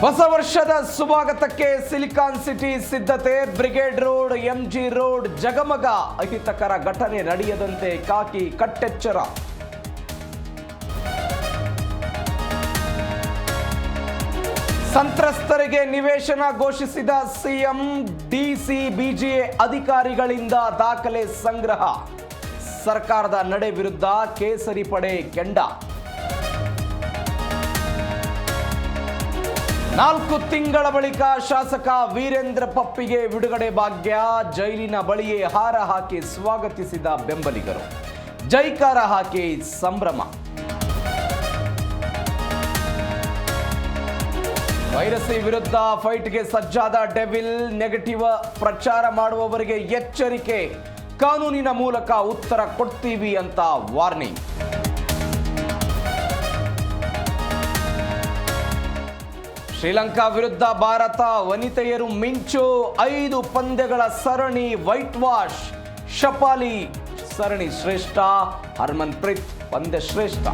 ಹೊಸ ವರ್ಷದ ಸ್ವಾಗತಕ್ಕೆ ಸಿಲಿಕಾನ್ ಸಿಟಿ ಸಿದ್ಧತೆ. ಬ್ರಿಗೇಡ್ ರೋಡ್, ಎಂಜಿ ರೋಡ್ ಜಗಮಗ. ಅಹಿತಕರ ಘಟನೆ ನಡೆಯದಂತೆ ಕಾಕಿ ಕಟ್ಟೆಚ್ಚರ. ಸಂತ್ರಸ್ತರಿಗೆ ನಿವೇಶನ ಘೋಷಿಸಿದ ಸಿಎಂ. ಡಿಸಿ ಬಿಜಿಎ ಅಧಿಕಾರಿಗಳಿಂದ ದಾಖಲೆ ಸಂಗ್ರಹ. ಸರ್ಕಾರದ ನಡೆ ವಿರುದ್ಧ ಕೇಸರಿ ಪಡೆ ಕೆಂಡ. 4 ತಿಂಗಳ ಬಳಿಕ ಶಾಸಕ ವೀರೇಂದ್ರ ಪಪ್ಪಿಗೆ ಬಿಡುಗಡೆ ಭಾಗ್ಯ. ಜೈಲಿನ ಬಳಿಯೇ ಹಾರ ಹಾಕಿ ಸ್ವಾಗತಿಸಿದ ಬೆಂಬಲಿಗರು. ಜೈಕಾರ ಹಾಕಿ ಸಂಭ್ರಮ. ವೈರಸ್ ವಿರುದ್ಧ ಫೈಟ್ಗೆ ಸಜ್ಜಾದ ಡೆವಿಲ್. ನೆಗೆಟಿವ್ ಪ್ರಚಾರ ಮಾಡುವವರಿಗೆ ಎಚ್ಚರಿಕೆ. ಕಾನೂನಿನ ಮೂಲಕ ಉತ್ತರ ಕೊಡ್ತೀವಿ ಅಂತ ವಾರ್ನಿಂಗ್. ಶ್ರೀಲಂಕಾ ವಿರುದ್ಧ ಭಾರತ ವನಿತೆಯರು ಮಿಂಚು. 5 ಪಂದ್ಯಗಳ ಸರಣಿ ವೈಟ್ ವಾಶ್. ಶಫಾಲಿ ಸರಣಿ ಶ್ರೇಷ್ಠ, ಹರ್ಮನ್ಪ್ರೀತ್ ಪಂದ್ಯ ಶ್ರೇಷ್ಠ.